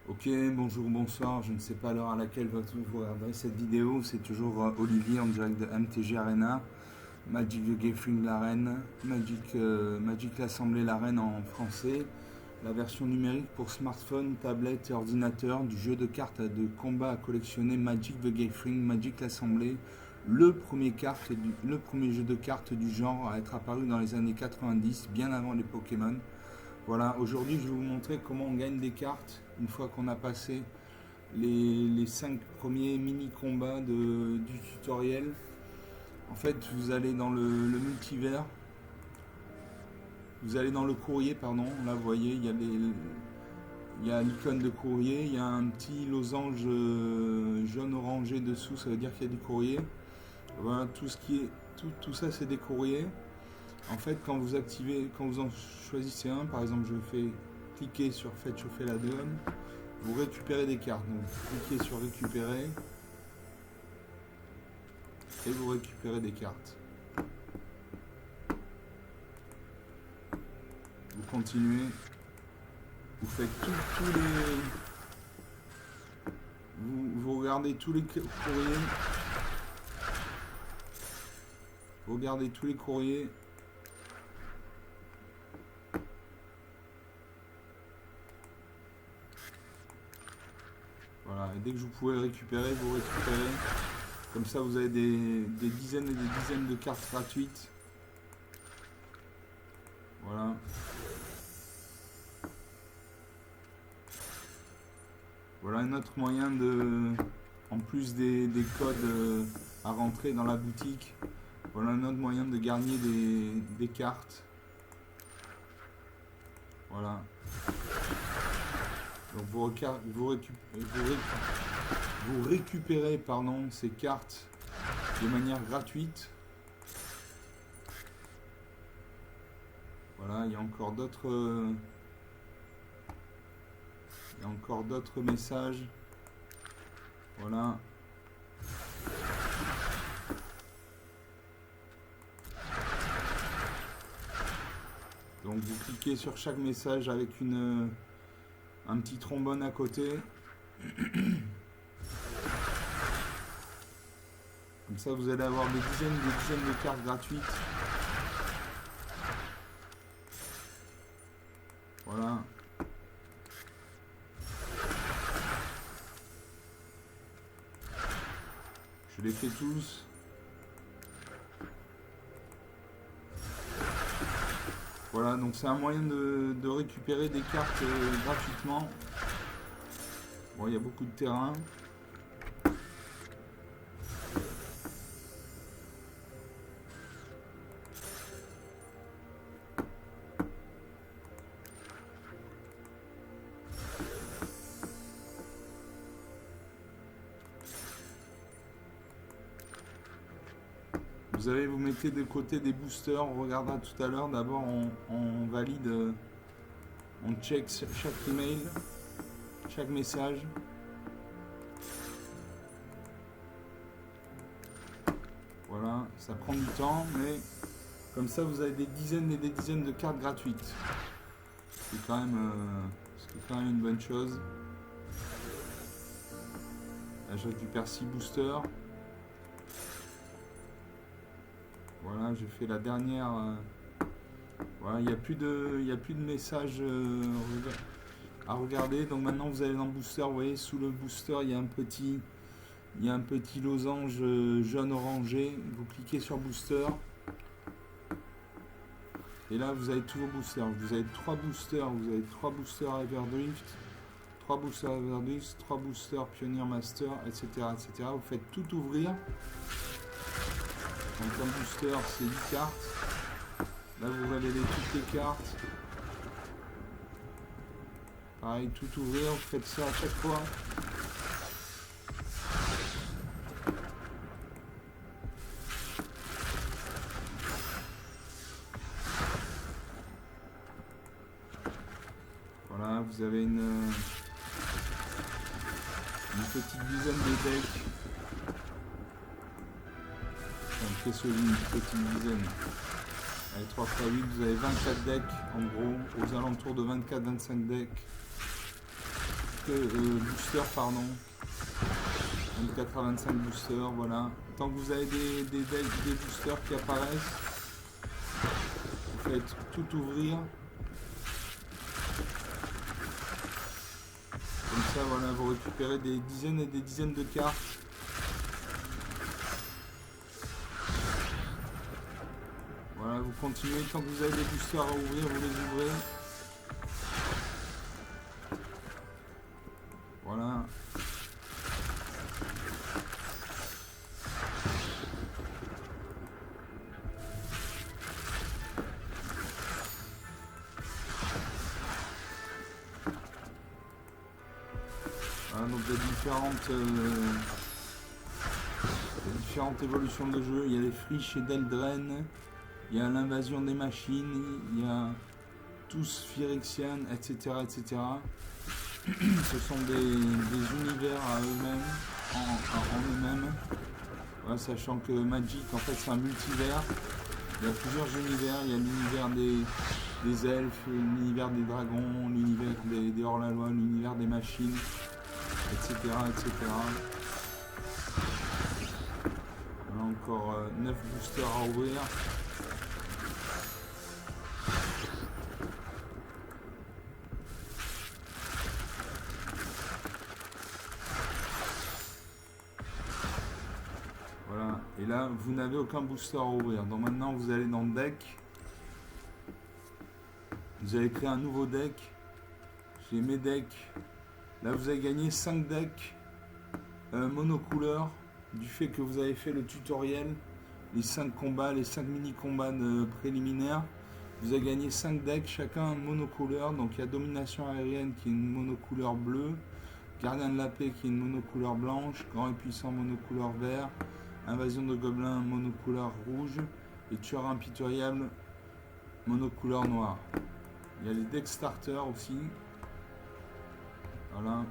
Ok, bonjour, bonsoir, je ne sais pas l'heure à laquelle vous regarderez cette vidéo, c'est toujours Olivier en direct de MTG Arena, Magic the Gathering l'Arène, Magic l'Assemblée l'Arène en français, la version numérique pour smartphone, tablette et ordinateur du jeu de cartes de combat à collectionner Magic the Gathering, Magic l'Assemblée, le premier jeu de cartes du genre à être apparu dans les années 90, bien avant les Pokémon. Voilà, aujourd'hui je vais vous montrer comment on gagne des cartes une fois qu'on a passé les 5 premiers mini-combats du tutoriel. En fait, vous allez dans le multivers, vous allez dans le courrier, pardon, là vous voyez, il y a l'icône de courrier, il y a un petit losange jaune orangé dessous, ça veut dire qu'il y a du courrier. Voilà, tout ça c'est des courriers. En fait, quand vous en choisissez un, par exemple, je fais cliquer sur Faites chauffer la donne, vous récupérez des cartes. Donc, cliquez sur Récupérer et vous récupérez des cartes. Vous continuez, vous faites tous les. Vous regardez tous les courriers. Vous regardez tous les courriers. Voilà, et dès que vous pouvez récupérer, vous récupérez. Comme ça, vous avez des dizaines et des dizaines de cartes gratuites. Voilà. Voilà un autre moyen en plus des codes à rentrer dans la boutique, voilà un autre moyen de gagner des cartes. Voilà. Donc vous récupérez ces cartes de manière gratuite. Voilà, il y a encore d'autres messages. Voilà. Donc vous cliquez sur chaque message avec un petit trombone à côté. Comme ça vous allez avoir des dizaines de cartes gratuites. Voilà. Je les fais tous. Voilà, donc c'est un moyen de récupérer des cartes gratuitement. Bon, il y a beaucoup de terrain. Vous mettez de côté des boosters, on regardera tout à l'heure. D'abord, on valide, on check chaque email, chaque message. Voilà, ça prend du temps, mais comme ça, vous avez des dizaines et des dizaines de cartes gratuites. C'est quand même une bonne chose. Là, je récupère 6 boosters. Voilà, j'ai fait la dernière. Voilà, il n'y a plus de messages à regarder. Donc maintenant vous allez dans le booster. Vous voyez, sous le booster, il y a un petit losange jaune orangé. Vous cliquez sur booster. Et là vous avez tous vos boosters. Vous avez 3 boosters. Vous avez 3 boosters Everdrift, 3 boosters Everdrift, 3 boosters Pioneer Master, etc., etc. Vous faites tout ouvrir. Donc un booster c'est 10 cartes. Là vous révélez toutes les cartes. Pareil, tout ouvrir, vous faites ça à chaque fois. Voilà, vous avez une petite dizaine de decks. Qu'est-ce que une petite dizaine? Allez, 3 x 8, vous avez 24 decks en gros, aux alentours de 24-25 decks. boosters, pardon. 24 à 25 boosters, voilà. Tant que vous avez des boosters qui apparaissent, vous faites tout ouvrir. Comme ça, voilà, vous récupérez des dizaines et des dizaines de cartes. Voilà, vous continuez. Tant que vous avez des boosters à ouvrir, vous les ouvrez. Voilà. Voilà, donc il y a différentes évolutions de jeu. Il y a les friches et d'Eldren, il y a l'invasion des machines, il y a tous Phyrexian, etc., etc. Ce sont des univers à eux-mêmes, en eux-mêmes. Voilà, sachant que Magic, en fait, c'est un multivers. Il y a plusieurs univers. Il y a l'univers des elfes, l'univers des dragons, l'univers des hors-la-loi, l'univers des machines, etc., etc. On a encore 9 boosters à ouvrir. Voilà, et là vous n'avez aucun booster à ouvrir. Donc maintenant vous allez dans le deck. Vous allez créer un nouveau deck. J'ai mes decks. Là vous avez gagné 5 decks monocouleurs du fait que vous avez fait le tutoriel, les 5 combats, les 5 mini-combats préliminaires. Vous avez gagné 5 decks, chacun monocouleur. Donc il y a Domination Aérienne qui est une monocouleur bleue, Gardien de la Paix qui est une monocouleur blanche, Grand et Puissant monocouleur vert, Invasion de Gobelins monocouleur rouge et Tueur Impitoyable monocouleur noir. Il y a les decks starters aussi. Voilà.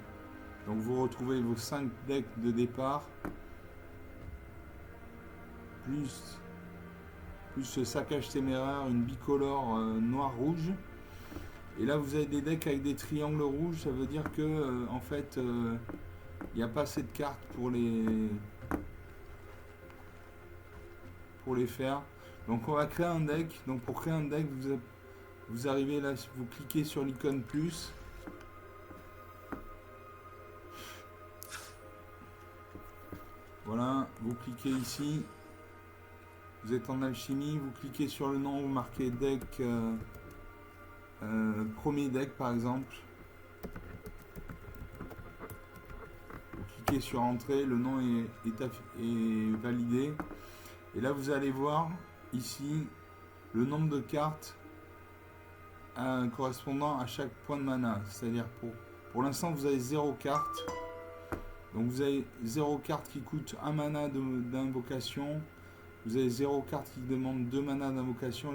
Donc vous retrouvez vos 5 decks de départ. Plus ce saccage téméraire, une bicolore noir-rouge. Et là vous avez des decks avec des triangles rouges. Ça veut dire que en fait il n'y a pas assez de cartes pour les faire. Donc on va créer un deck. Donc pour créer un deck, vous arrivez là, vous cliquez sur l'icône plus. Voilà, vous cliquez ici. Vous êtes en alchimie, vous cliquez sur le nom, vous marquez deck, premier deck par exemple. Vous cliquez sur entrée, le nom est validé. Et là vous allez voir ici le nombre de cartes correspondant à chaque point de mana. C'est-à-dire pour l'instant vous avez 0 cartes. Donc vous avez 0 cartes qui coûtent 1 mana d'invocation. Vous avez 0 carte qui demande 2 mana d'invocation.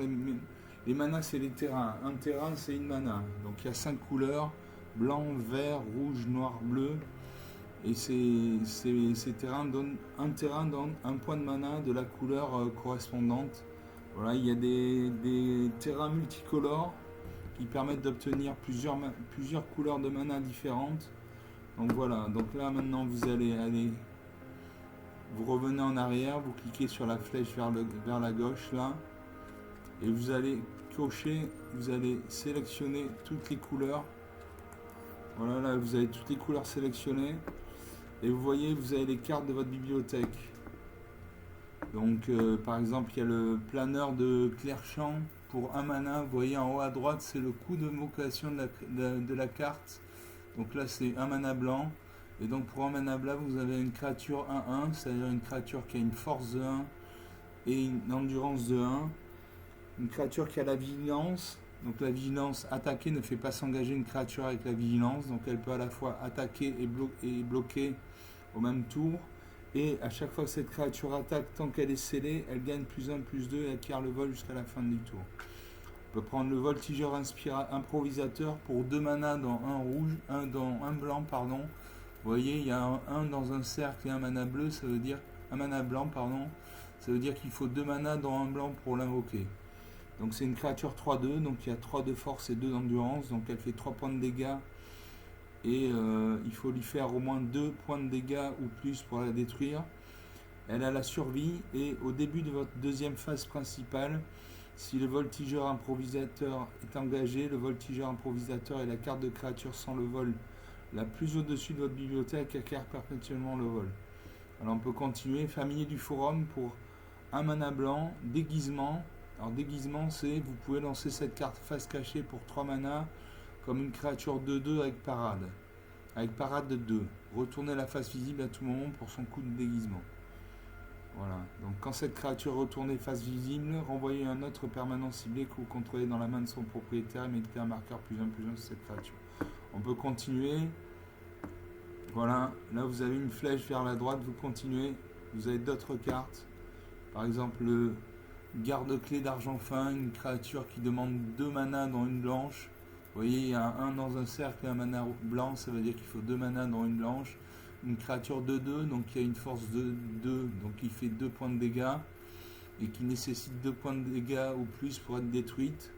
Les manas c'est les terrains. Un terrain c'est une mana. Donc il y a 5 couleurs. Blanc, vert, rouge, noir, bleu. Et ces terrains donnent un terrain donne un point de mana de la couleur correspondante. Voilà, il y a des terrains multicolores qui permettent d'obtenir plusieurs couleurs de mana différentes. Donc voilà, donc là maintenant vous allez aller. Vous revenez en arrière, vous cliquez sur la flèche vers la gauche là, et vous allez cocher, vous allez sélectionner toutes les couleurs. Voilà, là vous avez toutes les couleurs sélectionnées, et vous voyez, vous avez les cartes de votre bibliothèque. Donc par exemple, il y a le planeur de Clairchamp pour 1 mana. Vous voyez en haut à droite, c'est le coût de vocation de la carte. Donc là, c'est 1 mana blanc. Et donc pour un mana blanc, vous avez une créature 1-1, c'est-à-dire une créature qui a une force de 1 et une endurance de 1. Une créature qui a la vigilance. Donc la vigilance, attaquer ne fait pas s'engager une créature avec la vigilance. Donc elle peut à la fois attaquer et bloquer au même tour. Et à chaque fois que cette créature attaque, tant qu'elle est scellée, elle gagne +1/+2 et acquiert le vol jusqu'à la fin du tour. On peut prendre le voltigeur improvisateur pour 2 mana dans un blanc, pardon. Vous voyez, il y a un 1 dans un cercle et un mana bleu, ça veut dire un mana blanc, pardon. Ça veut dire qu'il faut 2 mana dans un blanc pour l'invoquer. Donc c'est une créature 3-2, donc il y a 3 de force et 2 d'endurance, donc elle fait 3 points de dégâts et il faut lui faire au moins 2 points de dégâts ou plus pour la détruire. Elle a la survie et au début de votre deuxième phase principale, si le voltigeur improvisateur est engagé, le voltigeur improvisateur est la carte de créature sans le vol la plus au-dessus de votre bibliothèque acquiert perpétuellement le vol. Alors on peut continuer. Familier du forum pour un mana blanc, déguisement. Alors déguisement c'est vous pouvez lancer cette carte face cachée pour 3 mana comme une créature 2-2 avec parade. Avec parade de 2. Retournez la face visible à tout moment pour son coup de déguisement. Voilà, donc quand cette créature est retournée face visible, renvoyez un autre permanent ciblé que vous contrôlez dans la main de son propriétaire et mettez un marqueur +1/+1 sur cette créature. On peut continuer. Voilà, là vous avez une flèche vers la droite, vous continuez. Vous avez d'autres cartes. Par exemple, le garde-clé d'argent fin, une créature qui demande 2 mana dans une blanche. Vous voyez, il y a un dans un cercle et un mana blanc, ça veut dire qu'il faut 2 mana dans une blanche. Une créature 2-2, donc il y a une force de 2, donc il fait 2 points de dégâts et qui nécessite 2 points de dégâts ou plus pour être détruite.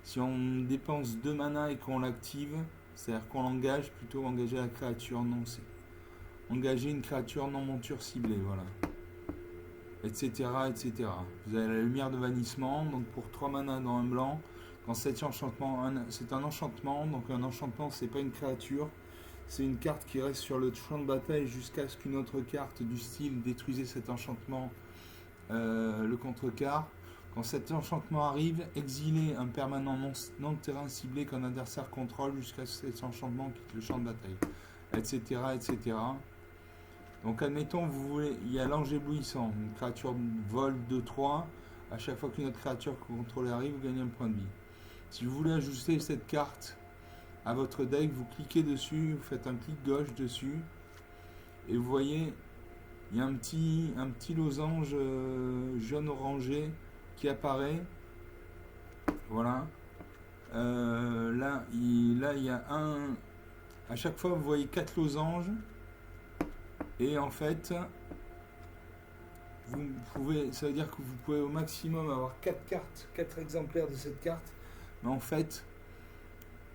Si on dépense 2 mana et qu'on l'active, c'est-à-dire qu'on l'engage, plutôt engager la créature non, c'est engager une créature non monture ciblée, voilà. Etc. etc. Vous avez la lumière de bannissement, donc pour 3 mana dans un blanc, quand cet enchantement, c'est un enchantement, donc un enchantement c'est pas une créature. C'est une carte qui reste sur le champ de bataille jusqu'à ce qu'une autre carte du style détruisez cet enchantement le contrecarre. Quand cet enchantement arrive, exilez un permanent non terrain ciblé qu'un adversaire contrôle jusqu'à ce que cet enchantement quitte le champ de bataille, etc. etc. Donc admettons, il y a l'ange éblouissant, une créature vol 2-3. À chaque fois qu'une autre créature que vous contrôlez arrive, vous gagnez un point de vie. Si vous voulez ajuster cette carte à votre deck, vous cliquez dessus, vous faites un clic gauche dessus et vous voyez il y a un petit losange jaune orangé qui apparaît. Voilà. Là il y a à chaque fois vous voyez 4 losanges et en fait ça veut dire que vous pouvez au maximum avoir 4 cartes, 4 exemplaires de cette carte, mais en fait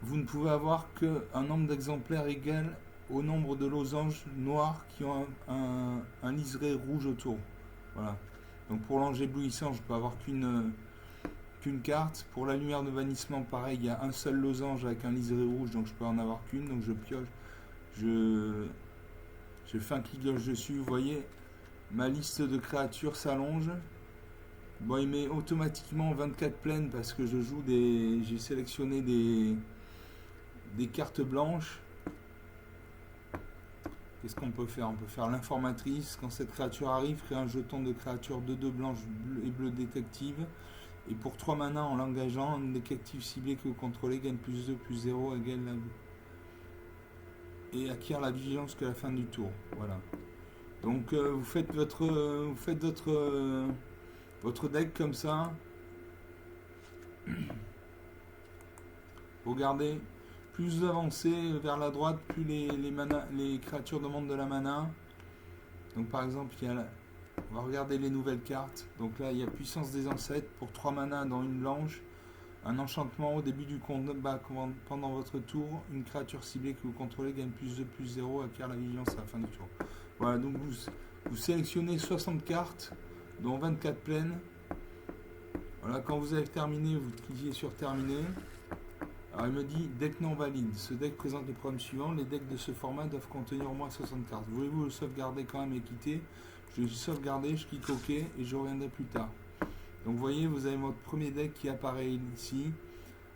vous ne pouvez avoir qu'un nombre d'exemplaires égal au nombre de losanges noirs qui ont un liseré rouge autour. Voilà. Donc pour l'ange éblouissant, je peux avoir qu'une carte. Pour la lumière de bannissement, pareil, il y a un seul losange avec un liseré rouge, donc je peux en avoir qu'une. Donc je pioche. Je fais un clic gauche dessus. Vous voyez, ma liste de créatures s'allonge. Bon, il met automatiquement 24 plaines parce que j'ai sélectionné des cartes blanches. Qu'est-ce qu'on peut faire? On peut faire l'informatrice. Quand cette créature arrive, créer un jeton de créature 2-2 blanche et bleu détective. Et pour 3 mana en l'engageant, un détective ciblé que vous contrôlez gagne +2/+0 égale et acquiert la vigilance jusqu'à la fin du tour. Voilà. Donc vous faites votre deck comme ça. Regardez. Plus vous avancez vers la droite, plus les créatures demandent de la mana. Donc par exemple, on va regarder les nouvelles cartes. Donc là, il y a puissance des ancêtres pour 3 mana dans une blanche. Un enchantement au début du combat pendant votre tour. Une créature ciblée que vous contrôlez gagne +2/+0, acquiert la vigilance à la fin du tour. Voilà, donc vous sélectionnez 60 cartes, dont 24 plaines. Voilà, quand vous avez terminé, vous cliquez sur terminer. Alors il me dit deck non valide. Ce deck présente les problèmes suivants. Les decks de ce format doivent contenir au moins 60 cartes. Voulez-vous le sauvegarder quand même et quitter? Je vais sauvegarder, je clique OK et je reviendrai plus tard. Donc vous voyez, vous avez votre premier deck qui apparaît ici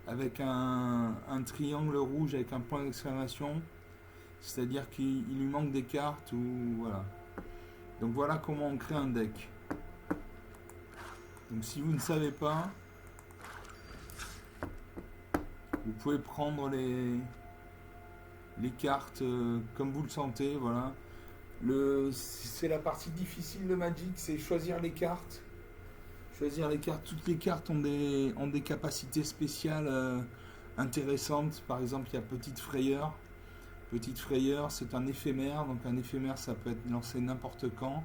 avec un triangle rouge avec un point d'exclamation. C'est-à-dire qu'il lui manque des cartes ou voilà. Donc voilà comment on crée un deck. Donc si vous ne savez pas, vous pouvez prendre les cartes comme vous le sentez, voilà. C'est la partie difficile de Magic, c'est choisir les cartes. Choisir les cartes. Toutes les cartes ont des capacités spéciales intéressantes. Par exemple, il y a Petite Frayeur. Petite Frayeur, c'est un éphémère. Donc un éphémère, ça peut être lancé n'importe quand.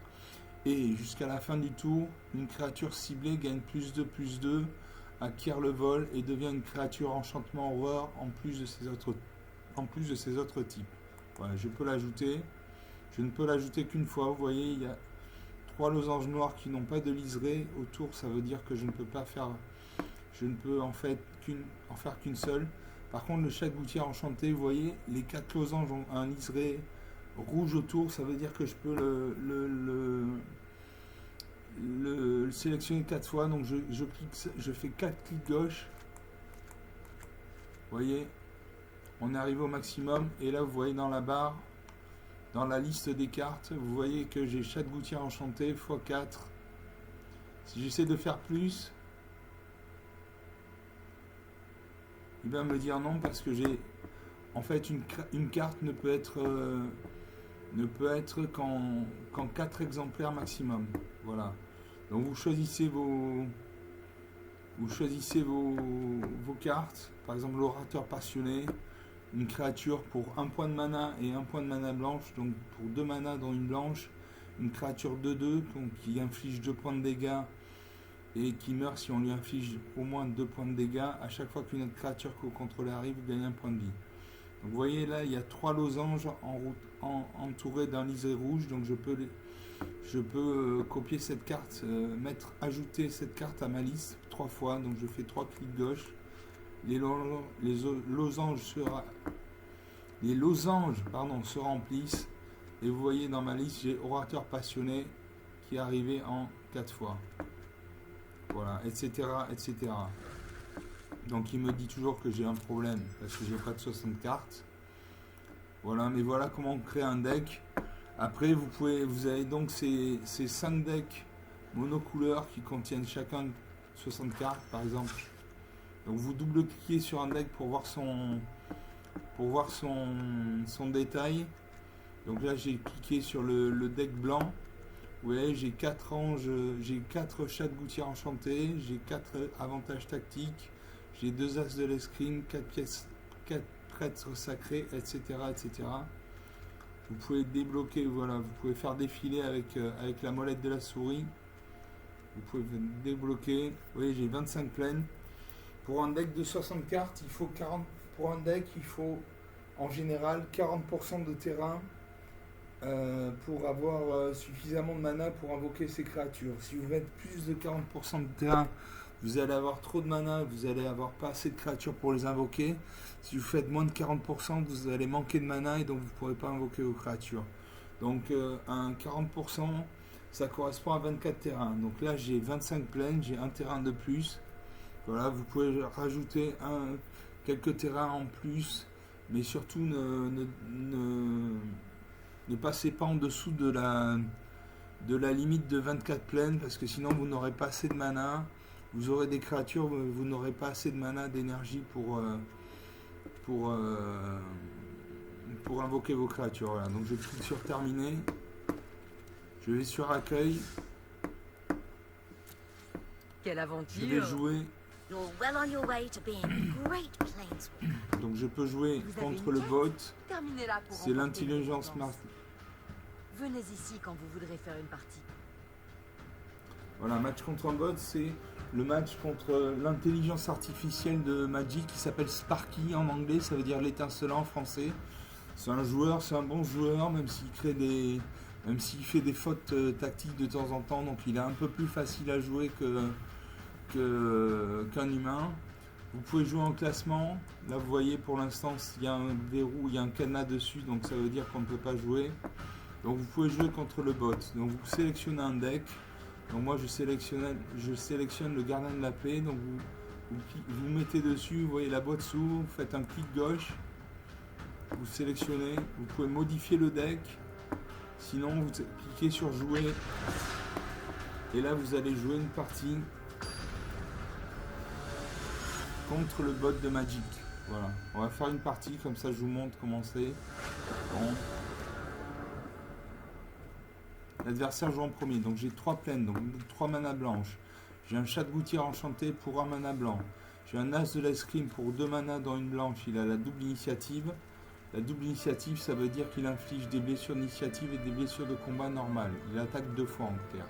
Et jusqu'à la fin du tour, une créature ciblée gagne +2/+2, acquiert le vol et devient une créature enchantement horreur en plus de ses autres en plus de ses autres types. Voilà, je peux l'ajouter. Je ne peux l'ajouter qu'une fois. Vous voyez, il y a 3 losanges noirs qui n'ont pas de liseré autour. Ça veut dire que je ne peux pas faire... Je ne peux en faire qu'une seule. Par contre, le chat de gouttière enchanté, vous voyez, les 4 losanges ont un liseré rouge autour. Ça veut dire que je peux le sélectionner 4 fois. Donc je fais 4 clics gauche. Vous voyez, on est arrivé au maximum. Et là, vous voyez dans la barre, dans la liste des cartes, vous voyez que j'ai chat de gouttière enchanté x4. Si j'essaie de faire plus, il va me dire non parce que j'ai... En fait, une carte ne peut être qu'en 4 exemplaires maximum. Voilà. Donc vous choisissez vos cartes. Par exemple, l'orateur passionné, une créature pour 1 point de mana et 1 point de mana blanche. Donc pour 2 mana dont une blanche, une créature 2/2 qui inflige 2 points de dégâts et qui meurt si on lui inflige au moins 2 points de dégâts. À chaque fois qu'une autre créature que vous contrôlez arrive, vous gagnez 1 point de vie. Donc vous voyez là, il y a 3 losanges entourés d'un liseré rouge. Donc je peux copier cette carte, ajouter cette carte à ma liste 3 fois. Donc je fais 3 clics gauche. Les losanges se remplissent. Et vous voyez dans ma liste, j'ai orateur passionné qui est arrivé en 4 fois. Voilà, etc., etc. Donc il me dit toujours que j'ai un problème parce que j'ai pas de 60 cartes. Voilà, mais voilà comment on crée un deck. Après, vous avez donc ces 5 decks monocouleurs qui contiennent chacun 60 cartes, par exemple. Donc vous double-cliquez sur un deck pour voir son détail. Donc là, j'ai cliqué sur le deck blanc. Vous voyez, j'ai 4 anges, j'ai 4 chats de gouttière enchantés, j'ai 4 avantages tactiques, j'ai 2 as de l'escrime, 4 prêtres sacrés, etc., etc. Vous pouvez débloquer, voilà, vous pouvez faire défiler avec la molette de la souris. Vous pouvez débloquer. Vous voyez, j'ai 25 plaines. Pour un deck de 60 cartes, il faut 40. Pour un deck, il faut en général 40% de terrain. Pour avoir suffisamment de mana pour invoquer ces créatures. Si vous mettez plus de 40% de terrain, vous allez avoir trop de mana, vous allez avoir pas assez de créatures pour les invoquer. Si vous faites moins de 40%, vous allez manquer de mana et donc vous ne pourrez pas invoquer vos créatures. Donc un 40%, ça correspond à 24 terrains. Donc là j'ai 25 plaines, j'ai un terrain de plus. Voilà, vous pouvez rajouter quelques terrains en plus, mais surtout ne passez pas en dessous de la limite de 24 plaines parce que sinon vous n'aurez pas assez de mana. Vous aurez des créatures, vous n'aurez pas assez de mana, d'énergie pour invoquer vos créatures. Voilà. Donc je clique sur terminer. Je vais sur accueil. Quelle aventure! Je vais jouer. You're well on your way to being a great planeswalker. Donc je peux jouer Vous avez contre une le quête? bot. Terminez-la pour C'est remporter l'intelligence une récompense. Venez ici quand vous voudrez faire une partie. Voilà, match contre un bot, c'est le match contre l'intelligence artificielle de Magic qui s'appelle Sparky en anglais, ça veut dire l'étincelant en français. C'est un joueur, c'est un bon joueur, même s'il fait des fautes tactiques de temps en temps, donc il est un peu plus facile à jouer qu'un humain. Vous pouvez jouer en classement. Là, vous voyez, pour l'instant, il y a un verrou, il y a un cadenas dessus, donc ça veut dire qu'on ne peut pas jouer. Donc, vous pouvez jouer contre le bot. Donc, vous sélectionnez un deck. Donc, moi, je sélectionne le gardien de la paix. Donc, vous mettez dessus, vous voyez la boîte s'ouvre, vous faites un clic gauche. Vous sélectionnez. Vous pouvez modifier le deck. Sinon, vous cliquez sur jouer. Et là, vous allez jouer une partie contre le bot de Magic. Voilà, on va faire une partie, comme ça je vous montre comment c'est. Bon. L'adversaire joue en premier, donc j'ai 3 plaines, donc 3 mana blanches. J'ai un chat de gouttière enchanté pour 1 mana blanc. J'ai un as de l'escrime pour 2 mana dans une blanche, il a la double initiative. La double initiative, ça veut dire qu'il inflige des blessures d'initiative et des blessures de combat normales. Il attaque 2 fois en clair.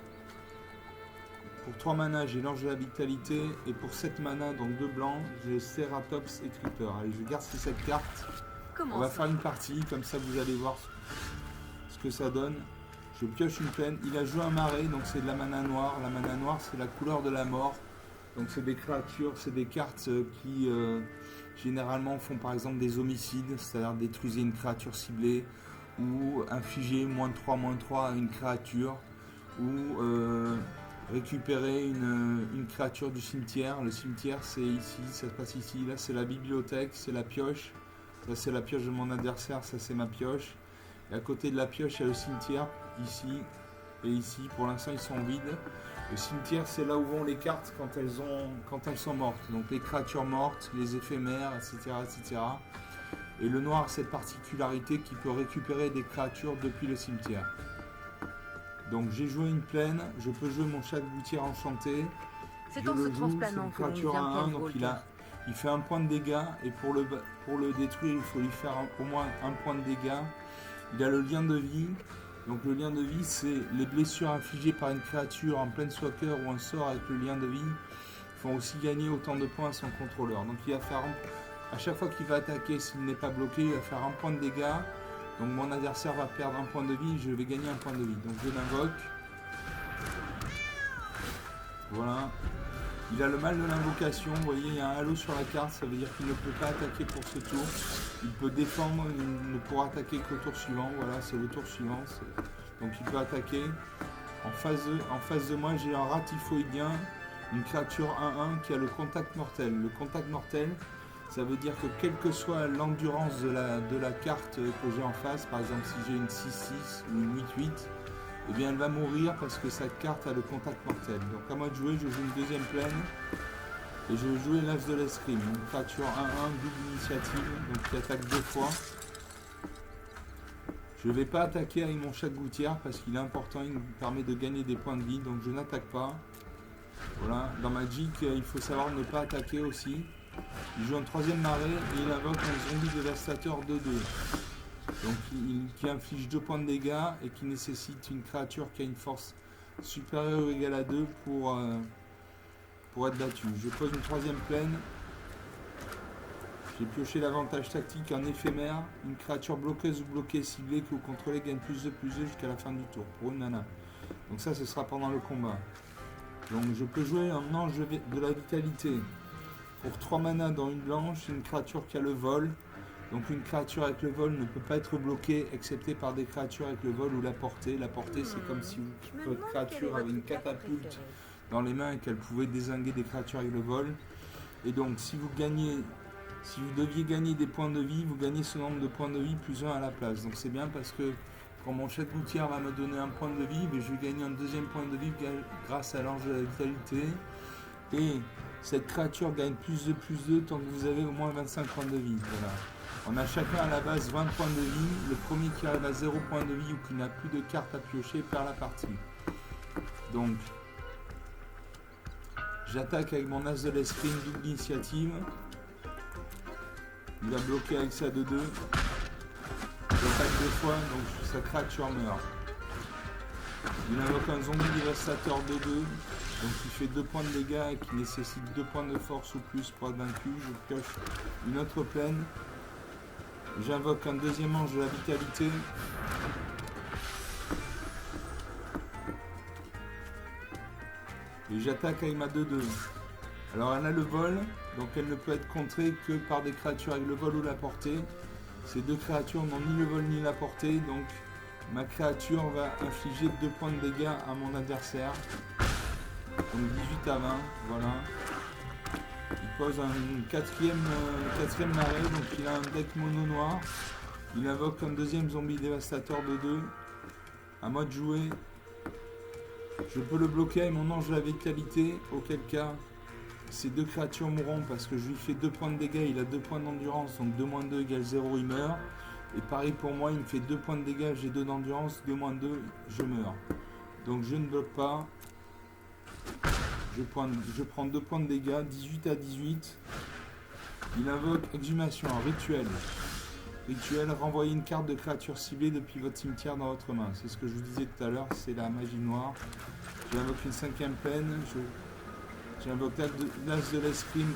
Pour 3 mana, j'ai l'ange de la vitalité. Et pour 7 mana, donc 2 blancs, j'ai Ceratops et Creeper. Allez, je garde ces 7 cartes. Comment On va ça faire une partie, comme ça vous allez voir ce que ça donne. Je pioche une plaine. Il a joué un marais, donc c'est de la mana noire. La mana noire, c'est la couleur de la mort. Donc c'est des créatures, c'est des cartes qui généralement font par exemple des homicides, c'est-à-dire détruisez une créature ciblée, ou infliger -3/-3 à une créature, ou récupérer une créature du cimetière. Le cimetière c'est ici, ça se passe ici. Là c'est la bibliothèque, c'est la pioche. Ça c'est la pioche de mon adversaire, ça c'est ma pioche. Et à côté de la pioche il y a le cimetière, ici et ici. Pour l'instant ils sont vides. Le cimetière, c'est là où vont les cartes quand elles sont mortes. Donc les créatures mortes, les éphémères, etc., etc. Et le noir a cette particularité qu'il peut récupérer des créatures depuis le cimetière. Donc j'ai joué une plaine, je peux jouer mon chat de gouttière enchanté. C'est en se transplanant c'est une créature à 1, donc il fait un point de dégâts. Et pour le détruire, il faut lui faire au moins un point de dégâts. Il a le lien de vie. Donc le lien de vie, c'est les blessures infligées par une créature en planeswalker ou un sort avec le lien de vie font aussi gagner autant de points à son contrôleur. Donc il va faire, à chaque fois qu'il va attaquer, s'il n'est pas bloqué, il va faire un point de dégâts. Donc mon adversaire va perdre un point de vie, je vais gagner un point de vie. Donc je l'invoque. Voilà. Il a le mal de l'invocation, vous voyez, il y a un halo sur la carte, ça veut dire qu'il ne peut pas attaquer pour ce tour. Il peut défendre, il ne pourra attaquer qu'au tour suivant, voilà, c'est le tour suivant. Donc il peut attaquer. En face de moi, j'ai un ratifoïdien, une créature 1-1 qui a le contact mortel. Le contact mortel, ça veut dire que quelle que soit l'endurance de la carte que j'ai en face, par exemple si j'ai une 6-6 ou une 8-8, eh bien elle va mourir parce que sa carte a le contact mortel. Donc à moi de jouer, je joue une deuxième plaine et je vais jouer l'As de l'escrime, une créature 1-1 double initiative, donc qui attaque 2 fois. Je ne vais pas attaquer avec mon chat de gouttière parce qu'il est important, il me permet de gagner des points de vie, donc je n'attaque pas. Voilà, dans Magic, il faut savoir ne pas attaquer aussi. Il joue un troisième marais et il invoque un zombie dévastateur 2-2. Donc qui inflige 2 points de dégâts et qui nécessite une créature qui a une force supérieure ou égale à 2 pour être battue. Je pose une troisième plaine. J'ai pioché l'avantage tactique en éphémère. Une créature bloqueuse ou bloquée ciblée que vous contrôlez gagne +2/+2 jusqu'à la fin du tour pour une mana. Donc ça ce sera pendant le combat. Donc je peux jouer un ange de la vitalité. Pour 3 mana dans une blanche, une créature qui a le vol. Donc une créature avec le vol ne peut pas être bloquée, excepté par des créatures avec le vol ou la portée. La portée, c'est comme si votre créature avait une catapulte dans les mains et qu'elle pouvait dézinguer des créatures avec le vol. Et donc si vous deviez gagner des points de vie, vous gagnez ce nombre de points de vie plus 1 à la place. Donc c'est bien parce que quand mon chat de gouttière va me donner un point de vie, je vais gagner un deuxième point de vie grâce à l'ange de la vitalité. Et cette créature gagne +2/+2 tant que vous avez au moins 25 points de vie. Voilà. On a chacun à la base 20 points de vie. Le premier qui arrive à 0 points de vie ou qui n'a plus de cartes à piocher perd la partie. Donc, j'attaque avec mon As de l'escrime double initiative. Il va bloquer avec ça de 2. J'attaque 2 fois, donc sa créature meurt. Il invoque un zombie dévastateur 2-2. Donc il fait 2 points de dégâts et qui nécessite 2 points de force ou plus pour être vaincu. Je pioche une autre plaine. J'invoque un deuxième ange de la vitalité. Et j'attaque avec ma 2-2. Alors elle a le vol, donc elle ne peut être contrée que par des créatures avec le vol ou la portée. Ces deux créatures n'ont ni le vol ni la portée, donc ma créature va infliger 2 points de dégâts à mon adversaire. Donc 18 à 20, voilà. Il pose un quatrième marais, donc il a un deck mono noir. Il invoque un deuxième zombie dévastateur de 2. À moi de jouer. Je peux le bloquer avec mon ange de la vitalité, auquel cas ces deux créatures mourront parce que je lui fais 2 points de dégâts, il a 2 points d'endurance, donc 2-2 égale 0, il meurt. Et pareil pour moi, il me fait 2 points de dégâts, j'ai 2 d'endurance, 2-2, je meurs. Donc je ne bloque pas. Je prends 2 points de dégâts, 18 à 18. Il invoque exhumation, un rituel. Rituel, renvoyer une carte de créature ciblée depuis votre cimetière dans votre main. C'est ce que je vous disais tout à l'heure, c'est la magie noire. J'invoque une 5e plaine. J'invoque l'As de l'escrime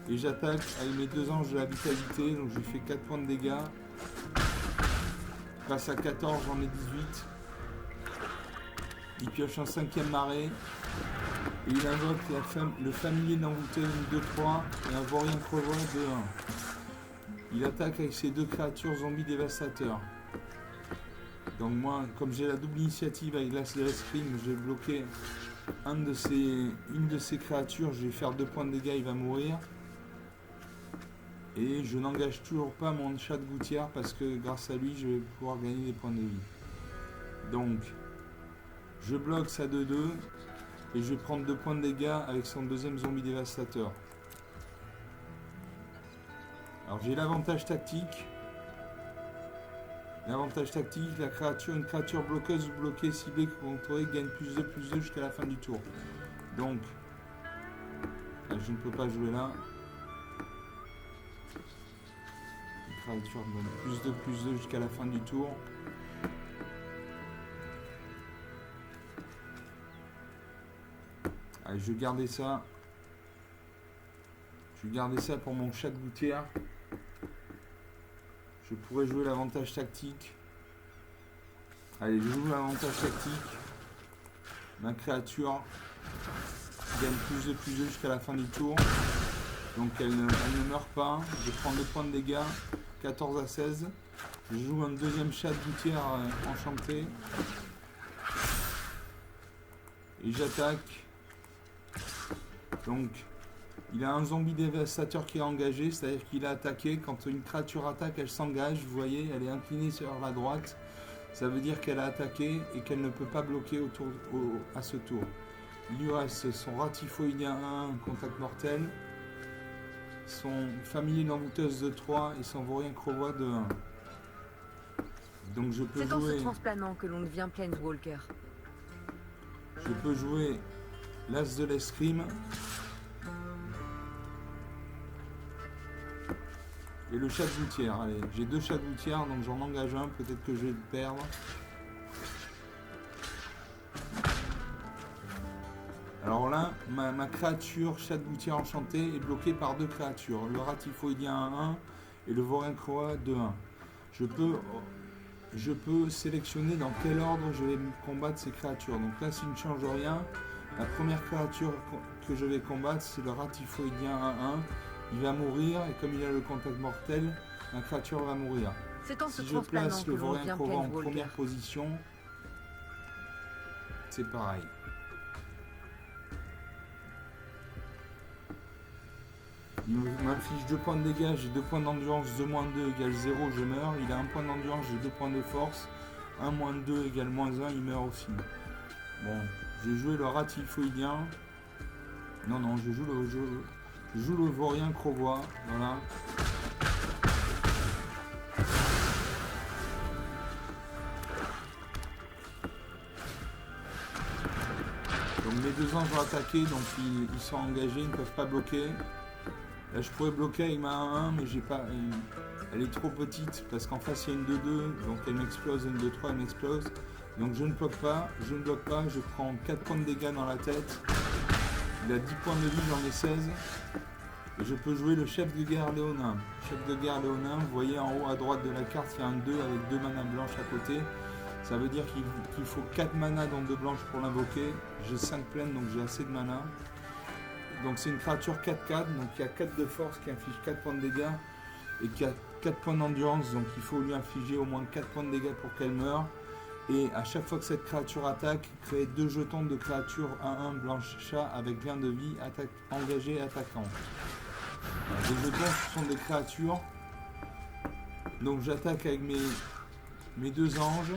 1-1. Et j'attaque avec mes 2 anges de la vitalité, donc je lui fais 4 points de dégâts. Passe à 14, j'en ai 18. Il pioche un 5e marée. Et il invoque le familier d'envoûté 2-3 et un vaurien crevant 2-1. Il attaque avec ses 2 créatures zombies dévastateurs. Donc moi, comme j'ai la double initiative avec l'As de l'escrime, j'ai bloqué une de ces créatures, je vais faire 2 points de dégâts, il va mourir. Et je n'engage toujours pas mon chat de gouttière parce que grâce à lui, je vais pouvoir gagner des points de vie. Donc, je bloque sa 2-2 et je vais prendre 2 points de dégâts avec son 2e zombie dévastateur. Alors j'ai l'avantage tactique. L'avantage tactique, une créature bloqueuse ou bloquée ciblée contrôlée gagne +2/+2 jusqu'à la fin du tour. Donc, là, je ne peux pas jouer là. Une créature donne +2/+2 jusqu'à la fin du tour. Allez, je vais garder ça. Je vais garder ça pour mon chat de gouttière. Je pourrais jouer l'avantage tactique. Allez, je joue l'avantage tactique. Ma créature gagne +2/+2 jusqu'à la fin du tour. Donc elle ne meurt pas. Je prends 2 points de dégâts. 14 à 16. Je joue un 2e chat de gouttière enchanté. Et j'attaque. Donc il a un zombie dévastateur qui est engagé, c'est-à-dire qu'il a attaqué. Quand une créature attaque, elle s'engage. Vous voyez, elle est inclinée sur la droite. Ça veut dire qu'elle a attaqué et qu'elle ne peut pas bloquer à ce tour. Il lui reste son ratifoïdien 1, contact mortel, son familier d'envoûteuse de 3 et son vaurien crevois de 1. Donc je peux jouer... C'est en se transplanant que l'on devient Planeswalker. Je peux jouer l'As de l'escrime. Et le chat de gouttière, allez, j'ai 2 chats de gouttière, donc j'en engage un, peut-être que je vais le perdre. Alors là, ma créature chat de gouttière enchanté est bloquée par 2 créatures, le ratifoïdien 1 et le vaurien crevois 2-1. Je peux sélectionner dans quel ordre je vais combattre ces créatures. Donc là, s'il ne change rien, la première créature que je vais combattre, c'est le ratifoïdien 1-1. Il va mourir et comme il a le contact mortel, la créature va mourir. Si je place le vaurien crevois en première position, c'est pareil. Il m'inflige 2 points de dégâts, j'ai 2 points d'endurance, 2-2 égale 0, je meurs. Il a 1 point d'endurance, j'ai 2 points de force, 1-2 égale -1, il meurt aussi. Bon, j'ai joué le ratifoïdien. Non, je joue le vaurien crevois, voilà. Donc mes 2 anges vont attaquer, donc ils sont engagés, ils ne peuvent pas bloquer. Là je pourrais bloquer avec ma 1-1, mais j'ai pas. Elle est trop petite parce qu'en face il y a une 2-2, donc elle m'explose, une 2-3, elle m'explose. Donc je ne bloque pas, je prends 4 points de dégâts dans la tête. Il a 10 points de vie, j'en ai 16. Et je peux jouer le chef de guerre léonin. Chef de guerre léonin, vous voyez en haut à droite de la carte, il y a un 2 avec 2 manas blanches à côté. Ça veut dire qu'il faut 4 manas dont 2 blanches pour l'invoquer. J'ai 5 pleines, donc j'ai assez de manas. Donc c'est une créature 4-4, donc il y a 4 de force qui inflige 4 points de dégâts. Et qui a 4 points d'endurance, donc il faut lui infliger au moins 4 points de dégâts pour qu'elle meure. Et à chaque fois que cette créature attaque, créez 2 jetons de créature 1-1 blanche chat avec gain de vie, attaque engagé et attaquant. Les jetons ce sont des créatures. Donc j'attaque avec mes 2 anges.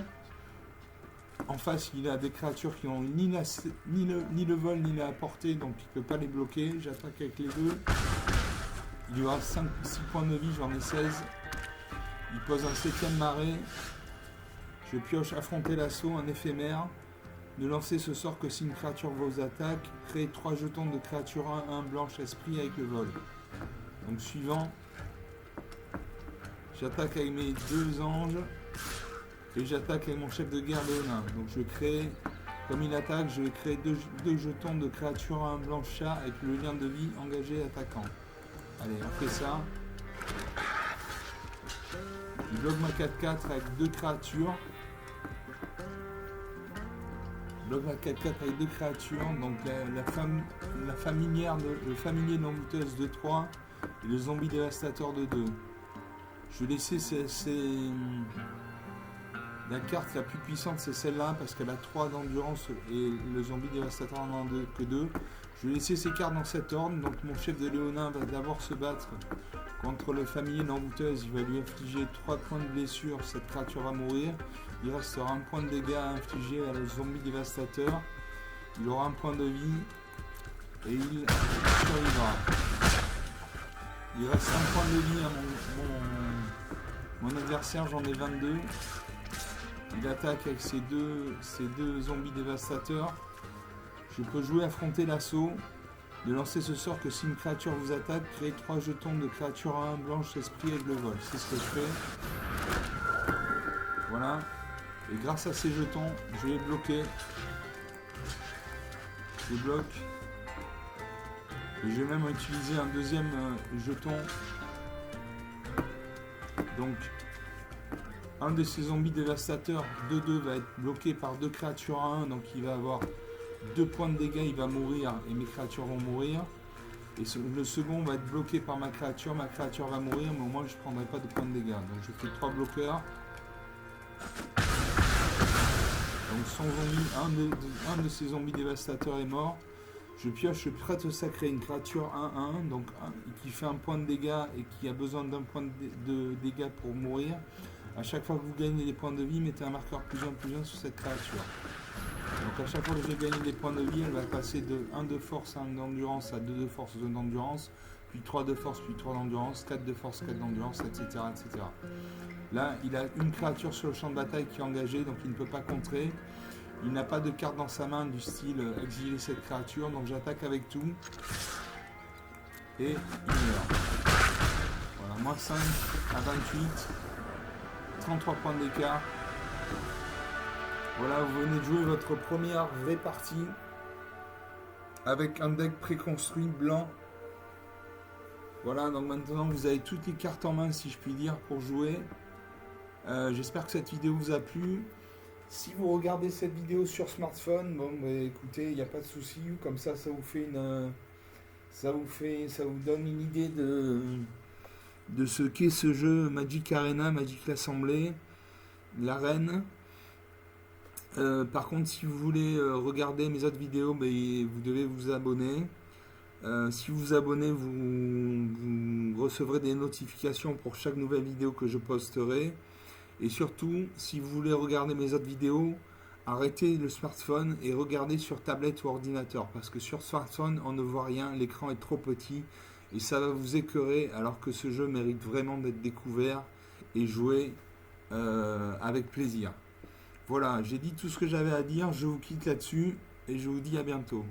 En face il a des créatures qui ont ni le vol ni la portée, donc il ne peut pas les bloquer. J'attaque avec les 2. Il y aura 6 points de vie, j'en ai 16. Il pose un 7e marée. Je pioche affronter l'assaut, un éphémère. Ne lancez ce sort que si une créature vous attaque. Créez 3 jetons de créature 1-1 blanche esprit avec le vol. Donc suivant. J'attaque avec mes 2 anges. Et j'attaque avec mon chef de guerre léonin. Donc je crée, comme il attaque, je vais créer 2 jetons de créature 1 blanche chat avec le lien de vie engagé attaquant. Allez, on fait ça. Il bloque ma 4x4 avec 2 créatures. Bloque la 4x4 avec 2 créatures, donc la familier non-looteuse de 3 et le zombie dévastateur de 2. Je vais laisser la carte la plus puissante, c'est celle-là, parce qu'elle a 3 d'endurance et le zombie dévastateur n'en a que 2. Je vais laisser ces cartes dans cet ordre. Donc mon chef de Léonin va d'abord se battre contre le familier non-looteuse. Il va lui infliger 3 points de blessure, cette créature va mourir. Il restera un point de dégâts à infliger à le zombie dévastateur. Il aura un point de vie et il survivra. Il reste un point de vie à mon adversaire, j'en ai 22. Il attaque avec ces deux zombies dévastateurs. Je peux jouer affronter l'assaut, de lancer ce sort que si une créature vous attaque, créez 3 jetons de créature à 1 blanche esprit avec le vol. C'est ce que je fais. Voilà. Et grâce à ces jetons, je vais bloquer. Je bloque. Et je vais même utiliser un deuxième jeton. Donc, un de ces zombies dévastateurs 2-2 va être bloqué par 2 créatures à 1. Donc, il va avoir 2 points de dégâts, il va mourir et mes créatures vont mourir. Et le second va être bloqué par ma créature va mourir, mais au moins je ne prendrai pas de points de dégâts. Donc, je fais 3 bloqueurs. Donc son zombie, un de ces zombies dévastateurs est mort. Je pioche le prêtre sacré, une créature 1-1, donc qui fait un point de dégâts et qui a besoin d'un point de dégâts pour mourir. À chaque fois que vous gagnez des points de vie, mettez un marqueur +1/+1 sur cette créature. Donc à chaque fois que j'ai gagné des points de vie, elle va passer de 1 de force, 1 d'endurance à 2 de force, 2 d'endurance, puis 3 de force, puis 3 d'endurance, 4 de force, 4 d'endurance, etc., etc. Là, il a une créature sur le champ de bataille qui est engagée, donc il ne peut pas contrer. Il n'a pas de carte dans sa main du style exiler cette créature, donc j'attaque avec tout. Et il meurt. Voilà, moins 5 à 28. 33 points d'écart. Voilà, vous venez de jouer votre première vraie partie avec un deck préconstruit blanc. Voilà, donc maintenant vous avez toutes les cartes en main, si je puis dire, pour jouer. J'espère que cette vidéo vous a plu. Si vous regardez cette vidéo sur smartphone, bon, bah, écoutez, il n'y a pas de souci. Comme ça, ça vous donne une idée de ce qu'est ce jeu Magic Arena, Magic l'Assemblée, l'arène. Par contre, si vous voulez regarder mes autres vidéos, bah, vous devez vous abonner. Si vous vous abonnez, vous recevrez des notifications pour chaque nouvelle vidéo que je posterai. Et surtout, si vous voulez regarder mes autres vidéos, arrêtez le smartphone et regardez sur tablette ou ordinateur. Parce que sur smartphone, on ne voit rien, l'écran est trop petit et ça va vous écœurer, alors que ce jeu mérite vraiment d'être découvert et joué avec plaisir. Voilà, j'ai dit tout ce que j'avais à dire, je vous quitte là-dessus et je vous dis à bientôt.